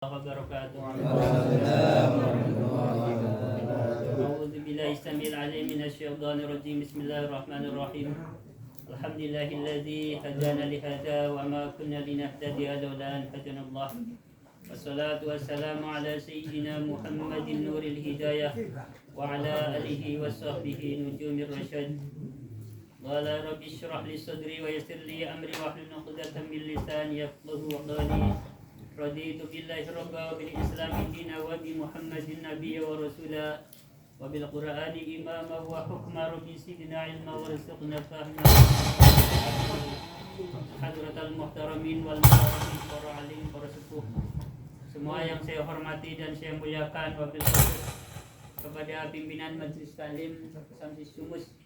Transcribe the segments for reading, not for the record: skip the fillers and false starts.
wabarakatuh. A'udzu billahi samil alim minasyaitonir rajim. Bismillahirrahmanirrahim. Alhamdulillahilladzi hadana li hadza wa ma kunna linahtadiya laula an hadanallah. Wassalatu wassalamu ala sayyidina Muhammadin nuril hidayah wa ala alihi wa sahbihi nujumir rasyad. Qala rabbi shrah li sadri wa yassir li amri wa hlul 'uqdatam min lisani yafqahu qawli. Raditu billahi rabba wa bil islami dina wa bi Muhammadin nabiyya wa rasula wa bil qur'ani imama wa hukma rabbi sidina ilma wa rizqna fahma. Hadratal muhtaramin wal muhtaramin para alim para sepuh semua yang saya hormati dan saya muliakan, wabil khusus kepada pimpinan Majelis Taklim Samsis Sumus,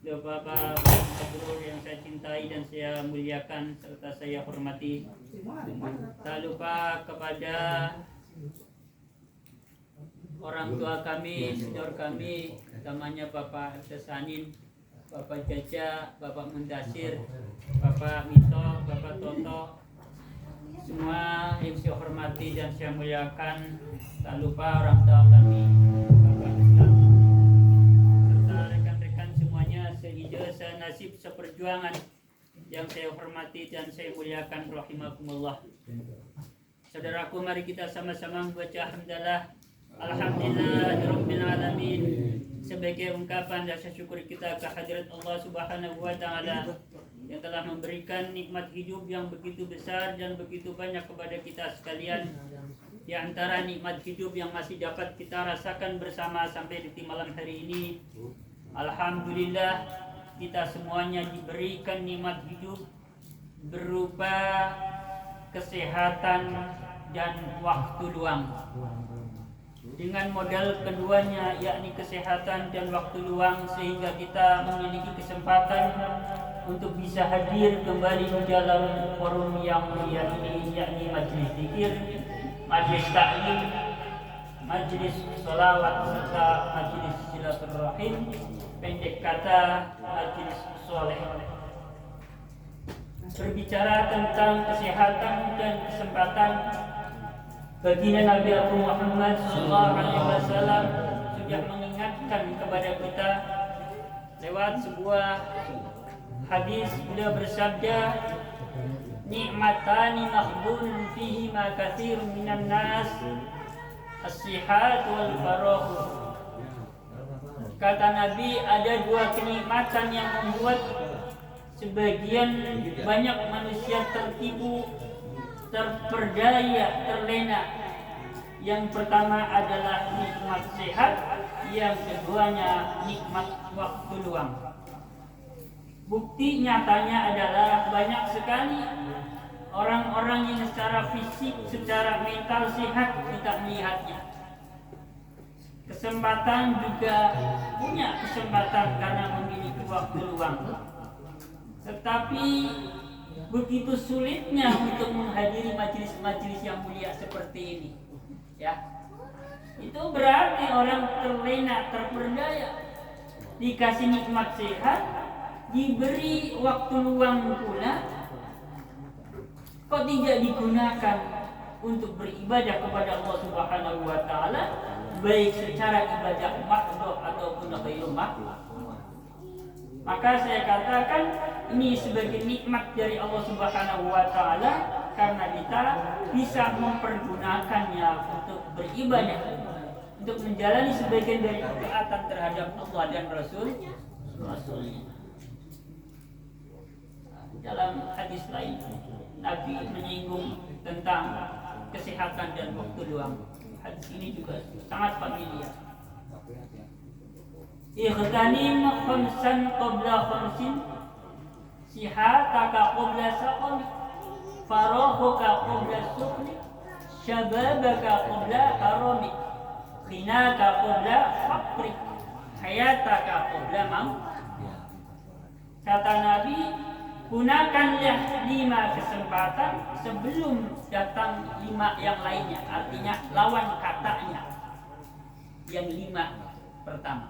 Bapak Gubernur yang saya cintai dan saya muliakan serta saya hormati. Tak lupa kepada orang tua kami, senior kami, utamanya Bapak Sanin, Bapak Jaja, Bapak Mundasir, Bapak Mito, Bapak Toto, semua yang saya hormati dan saya muliakan. Tak lupa orang tua kami, Bapak Islam, serta rekan-rekan semuanya seijazah senasib seperjuangan yang saya hormati dan saya muliakan, rahimakumullah. Saudaraku, mari kita sama-sama membaca hamdalah alhamdulillahirabbil alamin sebagai ungkapan rasa syukur kita kehadirat Allah Subhanahu wa taala yang telah memberikan nikmat hidup yang begitu besar dan begitu banyak kepada kita sekalian. Di antara nikmat hidup yang masih dapat kita rasakan bersama sampai di malam hari ini, alhamdulillah kita semuanya diberikan nikmat hidup berupa kesehatan dan waktu luang. Dengan modal keduanya, yakni kesehatan dan waktu luang, sehingga kita memiliki kesempatan untuk bisa hadir kembali di dalam forum yang mulia ini, yakni majelis zikir, majelis taklim, majelis sholawat serta majelis silaturahim, pendek kata majelis soleh. Berbicara tentang kesehatan dan kesempatan, baginda Nabi Muhammad SAW sudah mengingatkan kepada kita lewat sebuah hadis. Beliau bersabda, nikmatani makhbun fihi ma katsirun minan nas, as-sihat wal faragh. Kata Nabi, ada dua kenikmatan yang membuat sebagian banyak manusia tertipu, terperdaya, terlena. Yang pertama adalah nikmat sehat, yang keduanya nikmat waktu luang. Bukti nyatanya adalah banyak sekali orang-orang yang secara fisik, secara mental sehat kita melihatnya. Kesempatan juga punya kesempatan karena memiliki waktu luang. Tetapi begitu sulitnya untuk menghadiri majelis-majelis yang mulia seperti ini. Ya, itu berarti orang terlena, terperdaya, dikasih nikmat sehat, diberi waktu luang pula, kok tidak digunakan untuk beribadah kepada Allah Subhanahu wa taala, baik secara ibadah mahdhah ataupun ghairu mahdhah. Maka saya katakan ini sebagai nikmat dari Allah Subhanahu wa taala karena kita bisa mempergunakannya untuk beribadah, untuk menjalani sebagian dari ketaatan terhadap Allah dan Rasulnya. Dalam hadis lain, Nabi menyinggung tentang kesehatan dan waktu luang. Hadis ini juga sangat familiar. Ightanim khamsan qabla khamsin, sihataka qabla saqamik, farahuka qabla sukhlik, syababaka qabla haramik, ghinaka qabla faqrik, hayataka qabla maut. Kata Nabi, gunakanlah 5 kesempatan sebelum datang 5 yang lainnya. Artinya lawan katanya yang 5 pertama.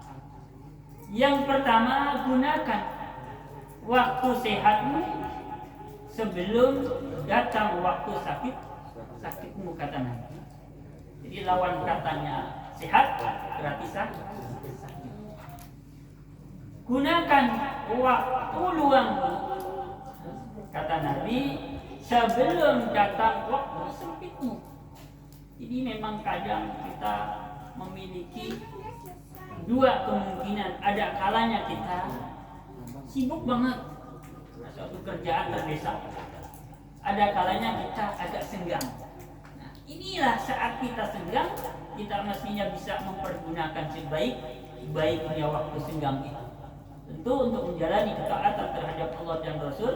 Yang pertama, gunakan waktu sehatmu sebelum datang waktu sakitmu, kata Nabi. Jadi lawan katanya sehat, gratisan. Gunakan waktu luangmu, kata Nabi, sebelum datang waktu sempitmu. Jadi memang kadang kita memiliki dua kemungkinan. Ada kalanya kita sibuk banget, suatu kerjaan terdesak. Ada kalanya kita agak senggang. Nah, inilah saat kita senggang, kita mestinya bisa mempergunakan sebaik-baiknya waktu senggang itu. Tentu untuk menjalani ketaatan terhadap Allah dan Rasul.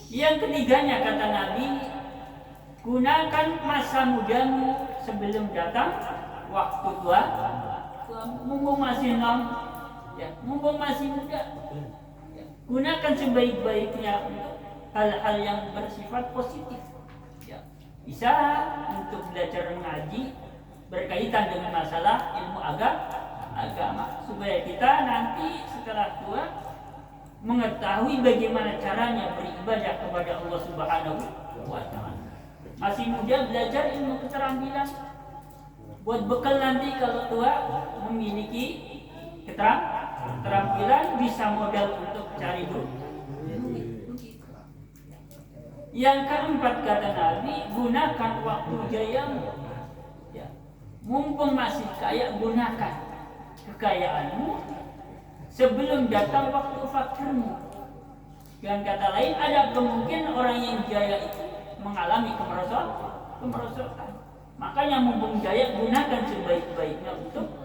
Yang ketiganya kata Nabi, gunakan masa mudamu sebelum datang waktu tua. Mumpung masih mumpung masih muda, gunakan sebaik-baiknya untuk hal-hal yang bersifat positif. Bisa untuk belajar mengaji berkaitan dengan masalah ilmu agama, supaya kita nanti setelah tua mengetahui bagaimana caranya beribadah kepada Allah Subhanahu wa Ta'ala. Masih muda belajar ilmu keterampilan buat bekal nanti kalau tua memiliki keterampilan, bisa modal untuk cari duit. Yang keempat kata Nabi, gunakan waktu jayamu. Mumpung masih kaya, gunakan kekayaanmu sebelum datang waktu fakirmu. Dengan kata lain, ada kemungkinan orang yang jaya itu mengalami kemerosotan. Makanya mumpung jaya, gunakan sebaik-baiknya untuk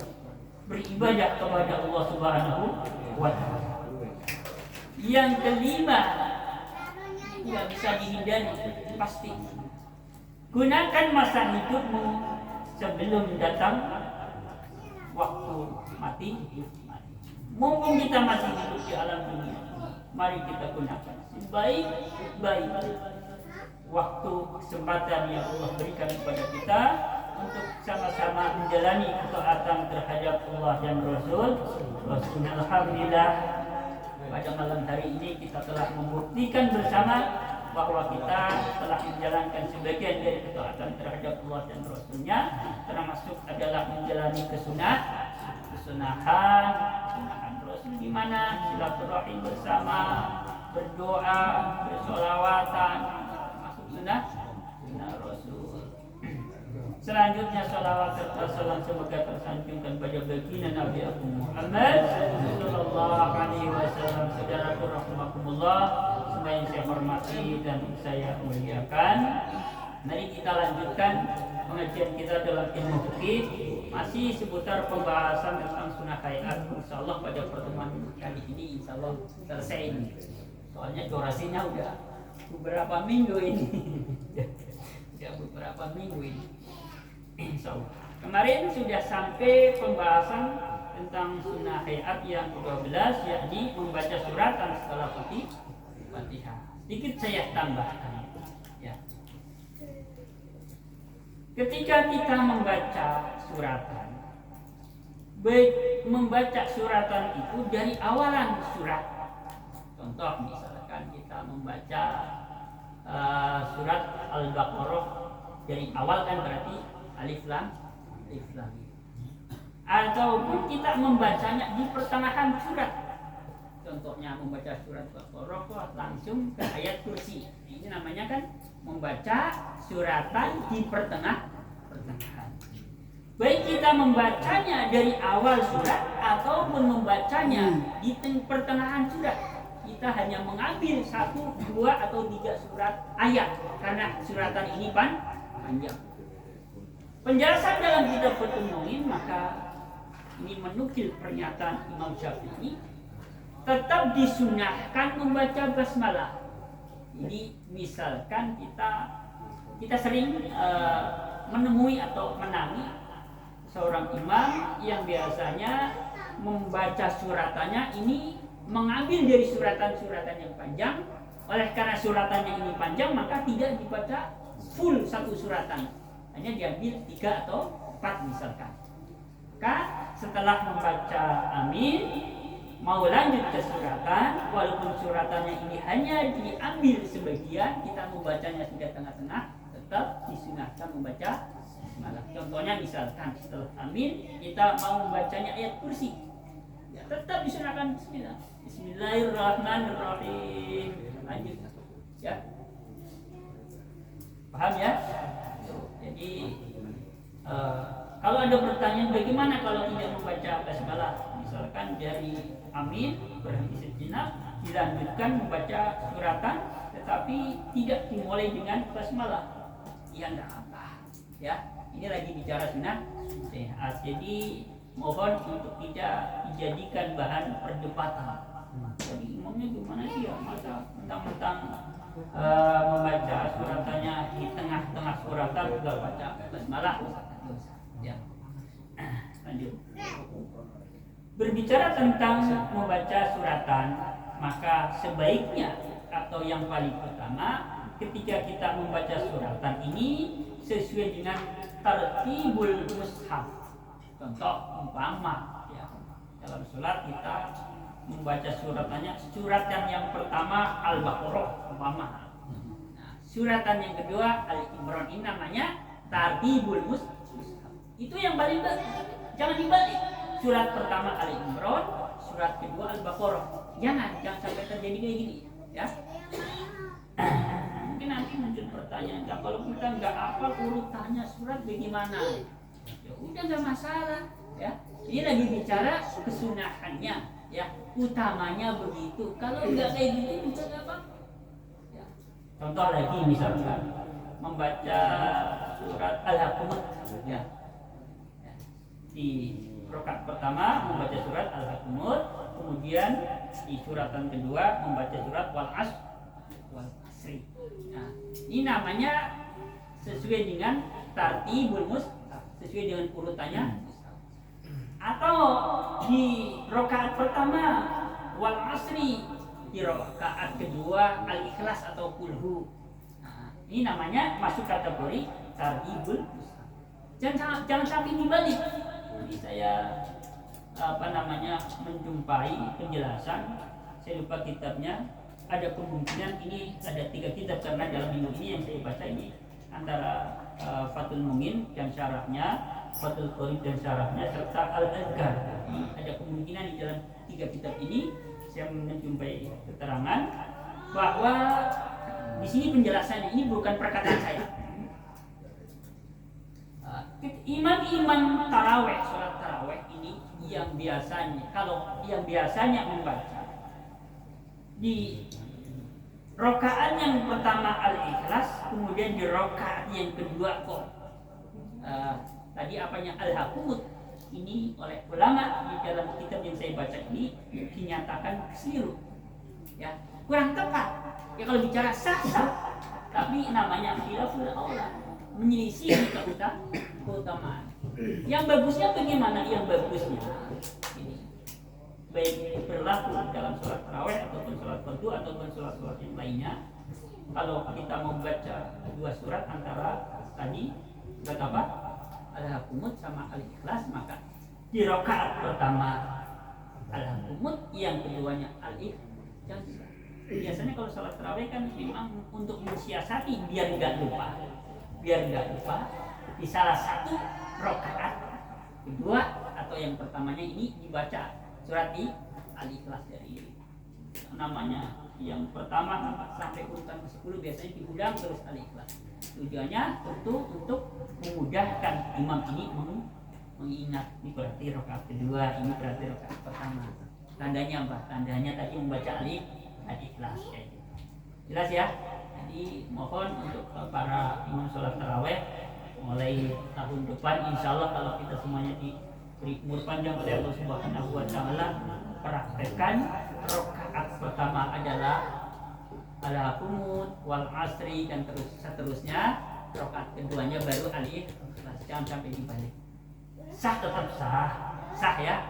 beribadah kepada Allah Subhanahu wa Ta'ala. Yang kelima, tidak bisa dihindari, pasti. Gunakan masa hidupmu sebelum datang waktu mati. Mumpung kita masih hidup di alam dunia, mari kita gunakan sebaik-baik waktu kesempatan yang Allah berikan kepada kita untuk sama-sama menjalani ketaatan terhadap Allah dan Rasul. Alhamdulillah, pada malam hari ini kita telah membuktikan bersama bahwa kita telah menjalankan sebagian dari ketaatan terhadap Allah dan Rasulnya, termasuk adalah menjalani kesunahan Rasul, di mana silaturahim bersama, berdoa, bersolawatan, masuk sunnah Rasul. Selanjutnya salawat serta salam semoga tersanjungkan pada baginda Nabi Muhammad sallallahu alaihi wasallam. Saudaraku rahimakumullah, semua yang saya hormati dan saya muliakan, mari kita lanjutkan pengajian kita dalam ilmu fikih, masih seputar pembahasan tentang sunnah hayat. Insyaallah pada pertemuan kali ini insyaallah selesai ini. Soalnya durasinya udah beberapa minggu ini. Insyaallah. Kemarin sudah sampai pembahasan tentang sunnah hayat yang ke-12, yakni membaca suratan setelah Fatihah. Sedikit saya tambahkan. Ya. Ketika kita membaca suratan, baik membaca suratan itu dari awalan surat. Contoh misalkan kita membaca surat Al-Baqarah dari awal, kan berarti alif lam. Ataupun kita membacanya di pertengahan surat. Contohnya membaca surat Al-Baqarah langsung ke ayat kursi. Ini namanya kan membaca suratan di pertengahan. Baik kita membacanya dari awal surat ataupun membacanya di pertengahan surat, kita hanya mengambil 1, 2, atau 3 surat ayat karena suratan ini panjang. Penjelasan dalam kitab Fathul Mu'in, maka ini menukil pernyataan Imam Syafi'i, tetap disunahkan membaca basmalah. Jadi misalkan kita sering menemui atau menangi seorang imam yang biasanya membaca suratannya ini mengambil dari suratan-suratan yang panjang. Oleh karena suratannya ini panjang, maka tidak dibaca full satu suratan, hanya diambil 3 atau 4 misalkan. Maka setelah membaca amin, mau lanjut ke suratan, walaupun suratannya ini hanya diambil sebagian, kita membacanya sudah tengah-tengah, tetap disunahkan membaca basmalah. Contohnya misalkan setelah amin kita mau membacanya ayat kursi, ya, tetap disunahkan bismillah. Bismillahirrahmanirrahim. Lanjut, ya. Paham ya? Jadi kalau ada pertanyaan bagaimana kalau tidak membaca basmalah, misalkan dari amin berhenti sejenak, dilanjutkan membaca suratan, tetapi tidak dimulai dengan basmalah, ya enggak apa, ya. Ini lagi bicara sunnah sehat, jadi mohon untuk tidak dijadikan bahan perdebatan. Jadi imamnya gimana sih ya, masa mentang-mentang membaca suratannya di tengah-tengah suratan juga baca basmalah, ya. Lanjut. Berbicara tentang membaca suratan, maka sebaiknya atau yang paling utama ketika kita membaca suratan ini sesuai dengan tartibul mushaf. Contoh umpama, ya, dalam sholat kita membaca suratannya, suratan yang pertama Al-Baqarah umpama. Nah, suratan yang kedua Al-Imran, ini namanya tartibul mushaf. Itu yang paling baik. Jangan dibalik. Surat pertama Al-Imran, surat kedua Al-Baqarah. Jangan sampai terjadi kayak gini, ya. Mungkin nanti muncul pertanyaan, kalau kita nggak hafal urutannya surat bagaimana? Ya udah, nggak masalah, ya. Ini lagi bicara kesunahannya, ya. Utamanya begitu. Kalau nggak kayak gitu juga nggak apa. Ya. Contoh lagi misalkan membaca surat Al-Haqqah, ya. Di rakaat pertama membaca surat Al-Haqqah, kemudian di suratan kedua membaca surat Wal Asri. Nah, ini namanya sesuai dengan tartibul mushaf, sesuai dengan urutannya. Atau di rakaat pertama Wal Asri, di rakaat kedua Al-Ikhlas atau Qulhu. Nah, ini namanya masuk kategori tartibul mushaf. Jangan sampai dibalik. Jadi saya menjumpai penjelasan, saya lupa kitabnya, ada kemungkinan ini ada 3 kitab karena dalam minggu ini yang saya baca ini antara Fathul Mu'in dan syarahnya, Fathul Qorib dan syarahnya, serta Al-Azkar. Ada kemungkinan di dalam 3 kitab ini saya menjumpai keterangan bahwa di sini penjelasannya ini bukan perkataan saya. Imam taraweh, sholat taraweh ini yang biasanya membaca di rokaat yang pertama Al-Ikhlas, kemudian di rokaat yang kedua tadi Al-Haqqah, ini oleh ulama di dalam kitab yang saya baca ini dinyatakan keliru, ya, kurang tepat. Ya kalau bicara sah, tapi namanya khilaful aula, menyelisih keutamaan. Yang bagusnya bagaimana? Yang bagusnya ini baik berlaku dalam sholat tarawih ataupun sholat fardu ataupun sholat yang lainnya. Kalau kita membaca 2 surat antara tadi surat apa? Al-Haqqah sama Al-Ikhlas, maka di rakaat pertama Al-Haqqah, yang keduanya Al-Ikhlas. Biasanya kalau sholat tarawih kan memang untuk mensiasati biar nggak lupa di salah satu rakaat kedua atau yang pertamanya ini dibaca surat Al-Ikhlas dari namanya yang pertama sampai urutan ke-10 biasanya diulang terus Al-Ikhlas. Tujuannya tentu untuk memudahkan imam ini mengingat ini berarti rakaat kedua, ini berarti rakaat pertama. Tandanya apa? Tandanya tadi membaca Al-Ikhlas. Jelas ya? Jadi mohon untuk para imam sholat taraweh mulai tahun depan, insya Allah kalau kita semuanya diberi umur panjang oleh Allah Subhanahu wa Ta'ala, praktekkan rakaat pertama adalah Al-Haqqah, Wal Asri dan seterusnya. Rakaat keduanya baru Al-Ikhlas. Jangan sampai dibalik. Sah tetap sah ya.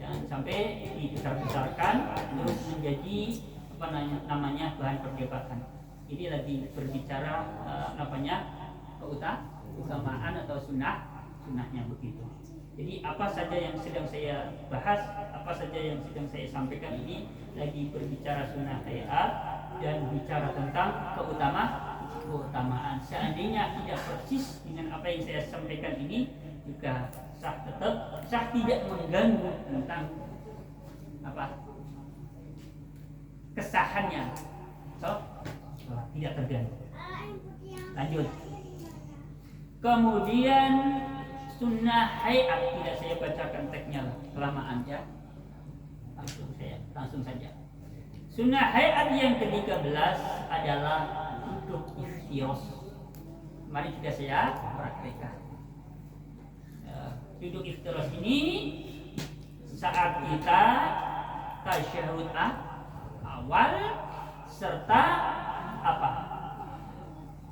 Jangan sampai dibesar-besarkan terus menjadi namanya bahan perdebatan. Ini lagi berbicara keutamaan atau sunnahnya begitu. Jadi apa saja yang sedang saya bahas, apa saja yang sedang saya sampaikan ini lagi berbicara sunnah hayat dan bicara tentang keutamaan. Seandainya tidak persis dengan apa yang saya sampaikan ini juga sah, tetap sah, tidak mengganggu tentang apa kesahannya, so tidak terganggu. Lanjut. Kemudian sunnah hayat, tidak saya bacakan teksnya kelamaan ya, langsung saja. Sunnah hayat yang ke-13 adalah duduk iftiros. Mari juga saya praktekkan. Duduk iftiros ini saat kita tasyahud awal serta apa?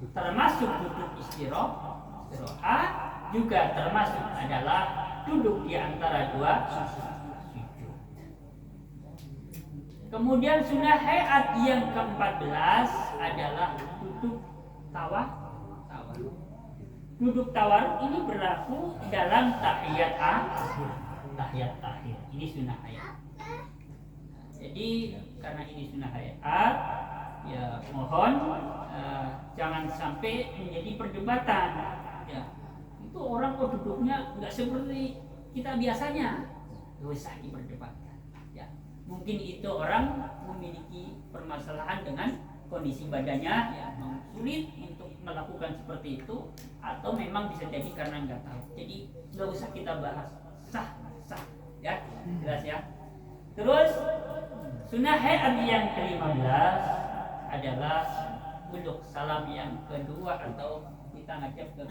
Termasuk duduk istirahat, juga termasuk adalah duduk di antara dua sujud. Kemudian sunnah hayat yang ke-14 adalah duduk tawar. Duduk tawar ini berlaku dalam tahiyat akhir. Ini sunnah hayat. Jadi karena ini sunnah hayat, ya mohon jangan sampai menjadi perdebatan. Ya, itu orang kok duduknya nggak seperti kita biasanya, nggak usah diperdebatkan. Ya, mungkin itu orang memiliki permasalahan dengan kondisi badannya yang sulit untuk melakukan seperti itu, atau memang bisa jadi karena nggak tahu. Jadi nggak usah kita bahas, sah, ya, jelas ya. Terus sunnah hayat yang ke-15 adalah duduk salam yang kedua atau kita ngajak ke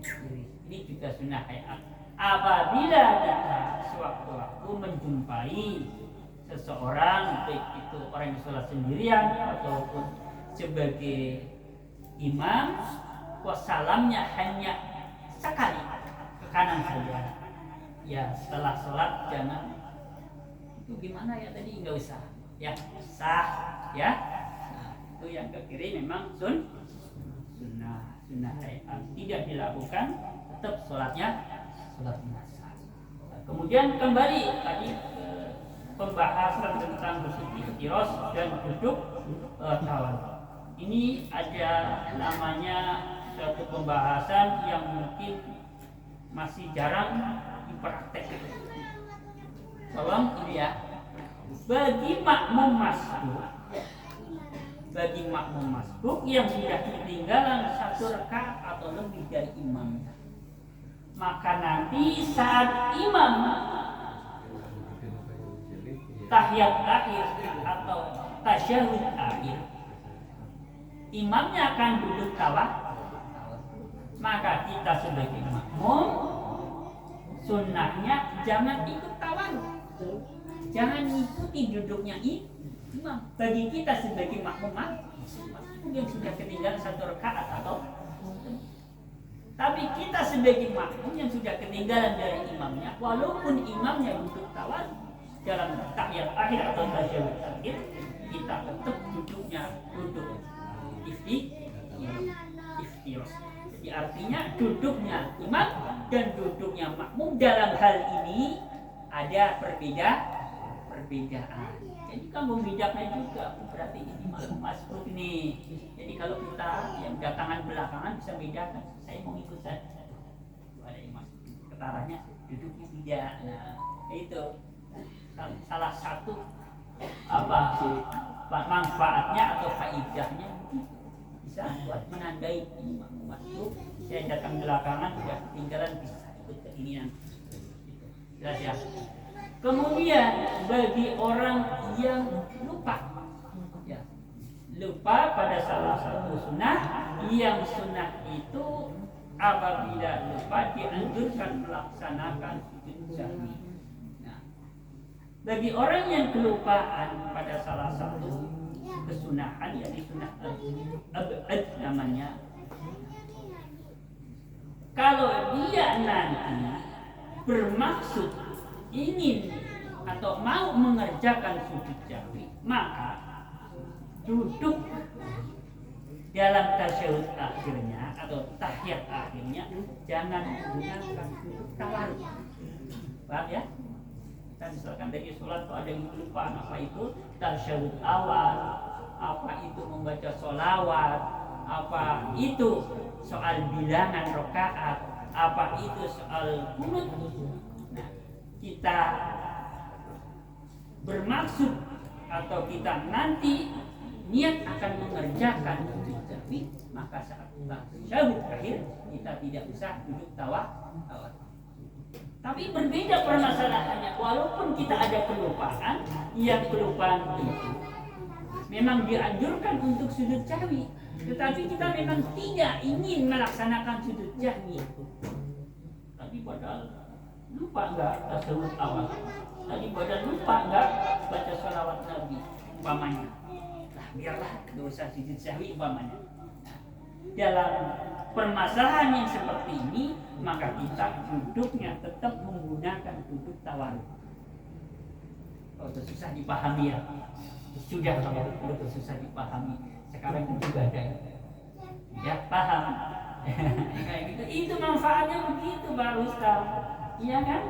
kiri. Ini juga sunnah hayat. Apabila kita sewaktu-waktu menjumpai seseorang, baik itu orang yang sholat sendirian ataupun sebagai imam, salamnya hanya sekali ke kanan saja. Ya, setelah sholat jangan itu gimana ya tadi, nggak usah ya, sah ya. Nah, itu yang ke kiri memang sunnah hayat, tidak dilakukan, tetap sholatnya sah. Nah, kemudian kembali tadi pembahasan tentang duduk iftiros dan duduk tawar. Ini ada namanya suatu pembahasan yang mungkin masih jarang dipraktekkan. Tolong ini ya, bagi makmum masbuk yang sudah ketinggalan satu rakaat atau lebih dari imamnya, maka nanti saat imam tahiyat akhir atau tasyahud akhir, imamnya akan duduk tawar, maka kita sebagai makmum sunnahnya jangan ikut tawar, jangan ikuti duduknya imam. Bagi kita sebagai makmum yang sudah ketinggalan satu rakaat atau, tapi kita sebagai makmum yang sudah ketinggalan dari imamnya, walaupun imamnya duduk tawar dalam tahiyat akhir atau tasyahud akhir, kita tetap duduknya duduk iftiros. Jadi artinya duduknya imam dan duduknya makmum dalam hal ini ada perbedaan. Jadi kalau membedakannya juga berarti ini makmum masbuk nih. Jadi kalau kita yang datangan belakangan bisa bedakan, saya mau ikut saja. Ada imam ketaranya duduknya tidak. Nah, itu salah satu manfaatnya atau faidahnya, bisa buat menandai ini makmum masbuk. Saya datang belakangan sudah ketinggalan, bisa ikut ke ini nanti. Jelas ya. Kemudian bagi orang yang lupa pada salah satu sunnah, yang sunnah itu apabila lupa dianjurkan melaksanakan sujud sahwi. Nah, bagi orang yang kelupaan pada salah satu kesunahan, yakni sunnah abad namanya, kalau dia nanti bermaksud ingin atau mau mengerjakan sujud sahwi, maka duduk dalam tasyahud akhirnya atau tahiyat akhirnya jangan menggunakan duduk tawarruk. Paham ya? Kita misalkan dari sholat kalau ada yang lupa apa itu tasyahud awal, apa itu membaca sholawat, apa itu soal bilangan rakaat, apa itu soal kunut. Nah, kita bermaksud atau kita nanti niat akan mengerjakan sujud sahwi, maka saat tasyahud akhir kita tidak usah duduk tawa. Tapi berbeda permasalahannya, walaupun kita ada kelupaan, yang kelupaan itu memang dianjurkan untuk sujud sahwi, tetapi kita memang tidak ingin melaksanakan sujud sahwi. Tadi padahal lupa enggak tasawuf awal, tadi padahal lupa enggak baca sholawat Nabi umpamanya. Nah, biarlah dosa sujud sahwi umpamanya. Dalam permasalahan yang seperti ini, maka kita duduknya tetap menggunakan duduk tawarruk. Oh, itu susah dipahami ya. Sudah kalau itu susah dipahami. Sekarang itu juga ada. Ya, paham. Kayak gitu. Itu manfaatnya begitu Pak Ustaz. Iya kan?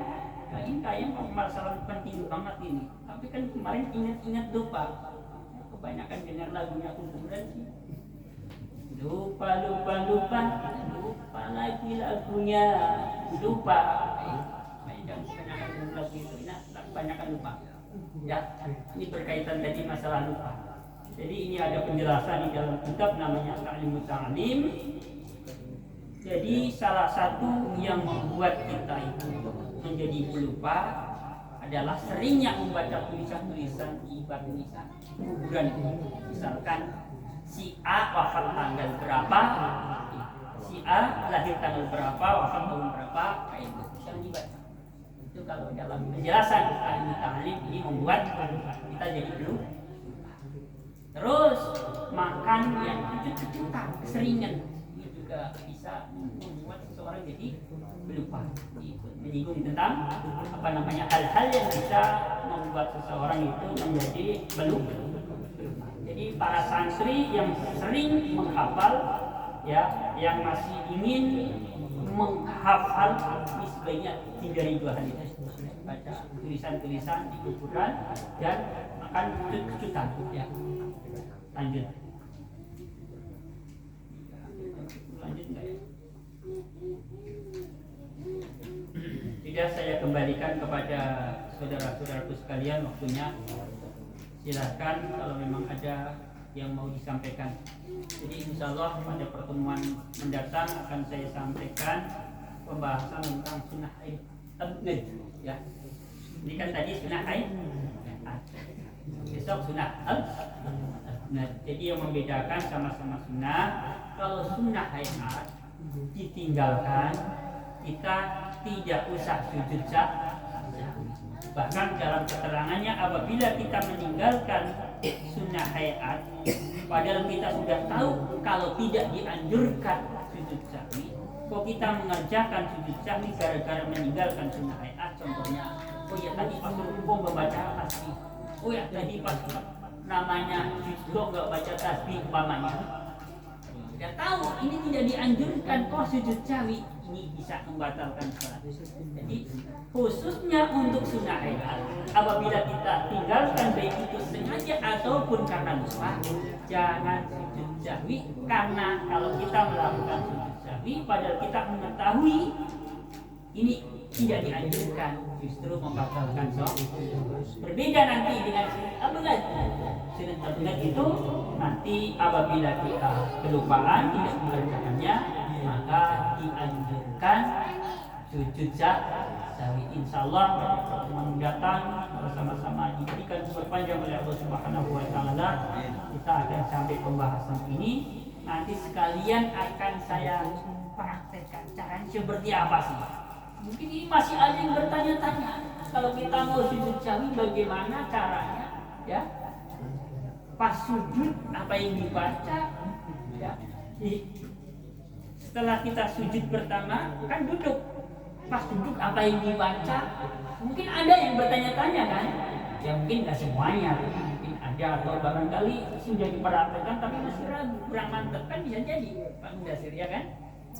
Kayak masalah penting banget ini. Tapi kan kemarin ingat-ingat lupa. Kebanyakan dengar lagunya kuburan sih. Lupa lagi lagunya, lupa. Kebanyakan lagu itu, kebanyakan lupa. Ya, ini berkaitan tadi masalah lupa. Jadi ini ada penjelasan di dalam kitab namanya Ta'limut Ta'lim. Jadi salah satu yang membuat kita itu menjadi pelupa adalah seringnya membaca tulisan-tulisan ibadah tulisan kuburan. Misalkan si A wafat tanggal berapa, si A lahir tanggal berapa, wafat tahun berapa, kayak itu yang dibaca. Itu kalau dalam penjelasan Ta'limut Ta'lim ini membuat kita jadi pelupa. Terus makan yang kecut-kecutan, keseringan, ini juga bisa membuat seseorang jadi pelupa. Menyinggung tentang hal-hal yang bisa membuat seseorang itu menjadi pelupa. Jadi para santri yang sering menghafal, ya, yang masih ingin menghafal, ini sebaiknya hindari dua hal itu. Baca tulisan-tulisan di kuburan dan makan kecut-kecutan, ya. Lanjut nggak ya? Tidak, saya kembalikan kepada saudara-saudaraku sekalian waktunya. Silahkan kalau memang ada yang mau disampaikan. Jadi insya Allah pada pertemuan mendatang akan saya sampaikan pembahasan tentang sunnah haid abnad, ya. Ini kan tadi sunnah haid, besok sunnah abnad. Jadi yang membedakan sama-sama sunnah. Kalau sunnah haid ditinggalkan, kita tidak usah sujud sahwi. Bahkan dalam keterangannya, apabila kita meninggalkan sunnah hayat, padahal kita sudah tahu kalau tidak dianjurkan sujud sahwi, kok kita mengerjakan sujud sahwi gara-gara meninggalkan sunnah hayat. Contohnya, oh ya tadi pas rukuk membaca tasbih, oh ya tadi pas namanya sujud nggak baca tasbih umpamanya. Sudah tahu ini tidak dianjurkan, kok sujud sahwi, ini bisa membatalkan sholat. Jadi khususnya untuk sunnah hayat, apabila kita tinggalkan baik itu sengaja ataupun karena lupa, jangan sujud sahwi. Karena kalau kita melakukan sujud sahwi padahal kita mengetahui ini tidak dianjurkan, justru membatalkan sholat. Berbeda nanti dengan sunat abnad. Sunat abnad itu nanti apabila kita kelupaan tidak mengerjakannya, maka dianjurkan sujud sahwi. Insyaallah pada pertemuan mendatang bersama-sama diberikan umur panjang oleh Allah Subhanahu wa taala, kita akan sampai pembahasan ini. Nanti sekalian akan saya praktekkan caranya seperti apa sih. Mungkin ini masih ada yang bertanya-tanya, kalau kita mau sujud sahwi bagaimana caranya, ya? Pas sujud apa yang dibaca, ya? Setelah kita sujud pertama kan duduk, pas duduk apa yang dibaca? Mungkin ada yang bertanya-tanya kan? Ya mungkin nggak semuanya, mungkin ada atau barangkali sudah diperhatikan tapi masih ragu, kurang mantap, kan bisa jadi Pak Mudasir, ya kan?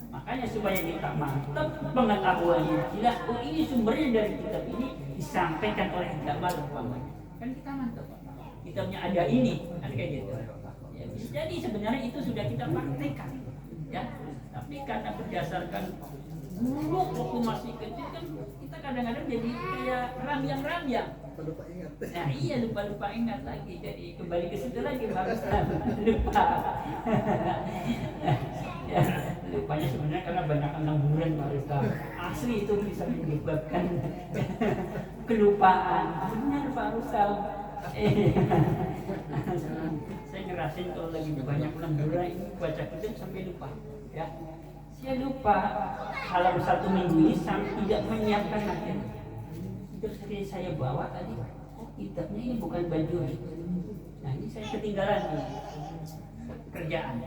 Makanya supaya kita mantap pengetahuannya jelas, oh ini sumbernya dari kitab ini disampaikan oleh Jamal umpamanya, kan kita mantap, kitabnya ada ini, kan kayak gitu. Ya, jadi sebenarnya itu sudah kita praktekkan, ya. Tapi karena berdasarkan dulu waktu masih kecil kan kita kadang-kadang jadi kayak rambyang-rambyang. Lupa ingat. Nah iya lupa ingat lagi. Jadi kembali ke situ lagi harus lupa. Ya, lupanya sebenarnya karena banyak lemburan Pak Ustaz. Asli itu bisa menyebabkan kelupaan. Benar Pak Ustaz. Saya ngerasain kalau lagi banyak lemburan ini baca kitab sampai lupa. Ya, saya lupa dalam 1 minggu ini sampai tidak menyiapkan materi. Terus saya bawa tadi, oh kitabnya ini bukan baju. Nah ini saya ketinggalan nih kerjaan.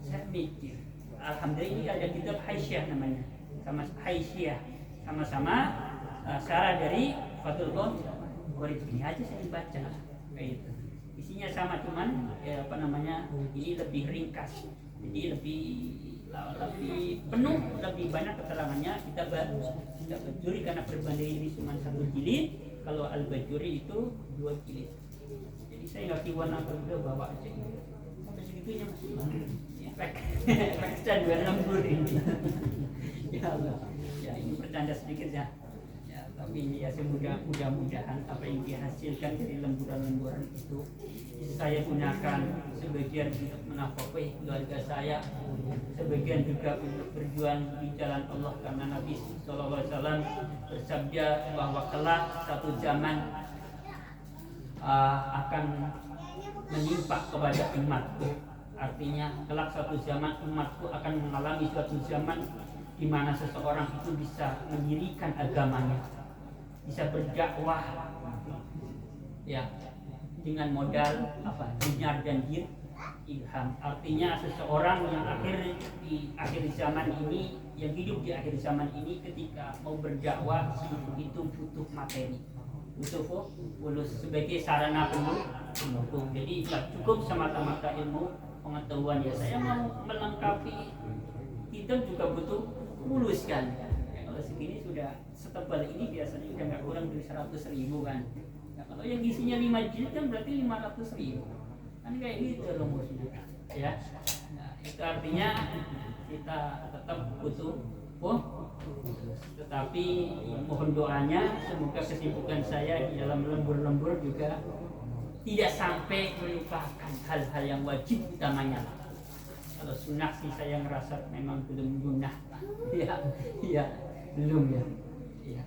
Saya mikir, alhamdulillah ini ada kitab Haisyah namanya, sama-sama syarah dari Fathul Qorib. Ini aja saya baca kayak itu. Isinya sama cuman ya apa namanya ini lebih ringkas, jadi lebih penuh, lebih banyak keterangannya. Kita Bajuri karena berbanding ini cuma 1 jilid, kalau Al-Bajuri itu 2 jilid. Jadi saya ngerti warna berbeda bawa aja sampai segitunya masih efek 2 lembur ini. Ya Allah, ya ini bercanda sedikit ya. Tapi ya mudah-mudahan apa yang dihasilkan dari lemburan-lemburan itu saya gunakan sebagian untuk menafkahi keluarga saya, sebagian juga untuk berjuang di jalan Allah, karena Nabi SAW bersabda bahwa kelak satu zaman akan menimpa kepada umatku. Artinya kelak satu zaman umatku akan mengalami suatu zaman di mana seseorang itu bisa mendirikan agamanya, bisa berdakwah ya dengan modal dinyar dan ilham. Artinya seseorang yang di akhir zaman ini, yang hidup di akhir zaman ini, ketika mau berdakwah itu butuh materi, butuh sebagai sarana pendukung. Jadi tidak cukup semata-mata ilmu pengetahuan. Ya saya mau melengkapi kita juga butuh mulus kan. Kalau segini sudah setebal ini biasanya udah nggak kurang dari 100.000 kan. Nah, kalau yang isinya 5 jilid kan berarti 500.000 kan, kayak gitu rumusnya ya. Nah, itu artinya kita tetap butuh tetapi mohon doanya semoga kesibukan saya di dalam lembur-lembur juga tidak sampai melupakan hal-hal yang wajib utamanya. Kalau sunnah sih saya ngerasa memang belum sunnah ya belum ya.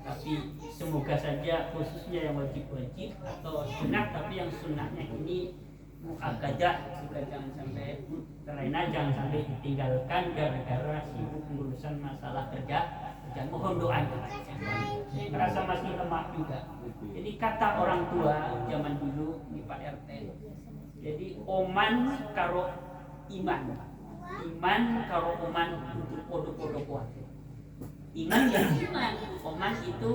Tapi semoga saja khususnya yang wajib-wajib atau sunnah, tapi yang sunnahnya ini muakkadah juga jangan sampai terlena, jangan sampai ditinggalkan gara-gara sibuk urusan masalah kerja. Dan mohon doanya. Saya merasa masih lemah juga. Jadi kata orang tua zaman dulu di Pak RT, jadi oman karo iman karo oman untuk podo-podo kuat. Iman ya iman, oman itu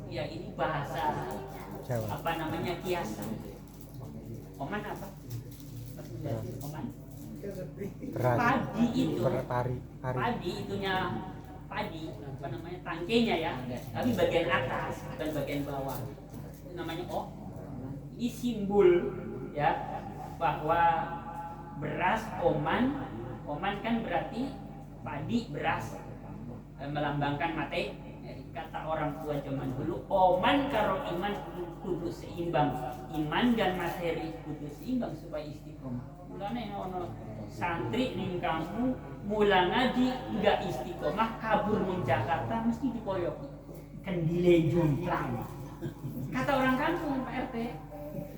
ya ini bahasa apa namanya kiasan. Oman apa? Oman? Padi itu. Padi itunya padi, apa namanya tangkainya ya, tapi bagian atas bukan bagian bawah. Itu namanya ini simbol ya bahwa beras oman kan berarti padi beras, melambangkan mate. Kata orang tua zaman dulu, oman karo iman kudu seimbang, iman dan materi kudu seimbang supaya istiqomah. Mulane ono santri ning kamu mula ngaji enggak istiqomah, kabur ning Jakarta mesti dipoyoki kendile jomplang. Kata orang kampung Pak RT,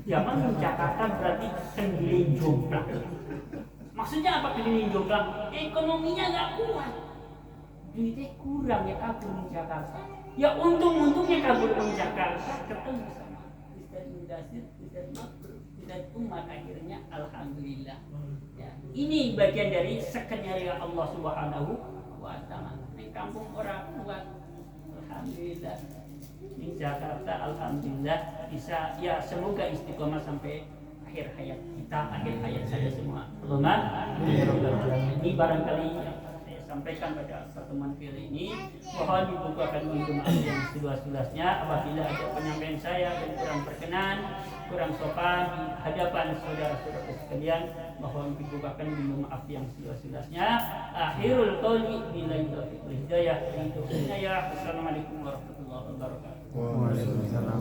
zaman ning Jakarta berarti kendile jomplang. Maksudnya apa kendile jomplang? Ekonominya enggak kuat, duitnya kurang, ya kabur ning Jakarta. Ya untung-untungnya kabur ning Jakarta ketemu sama Ustaz Mudasir, Ustaz Mabrur, Ustaz Umar, akhirnya alhamdulillah. Ya, ini bagian dari skenario Allah Subhanahu wa taala. Ning kampung orang kuat, alhamdulillah. Ning Jakarta alhamdulillah bisa, ya semoga istiqomah sampai akhir hayat kita, akhir hayat saya semua. Allahumma ini barangkali yang saya sampaikan pada pertemuan kali ini. Mohon dibukakan pintu maaf yang seluas-luasnya apabila ada penyampaian saya dan kurang berkenan, kurang sopan di hadapan saudara-saudara sekalian. Mohon dibukakan pintu maaf yang seluas-luasnya. Akhirul qauli billahi taufiq wal hidayah. Assalamualaikum warahmatullahi wabarakatuh. Waalaikumsalam.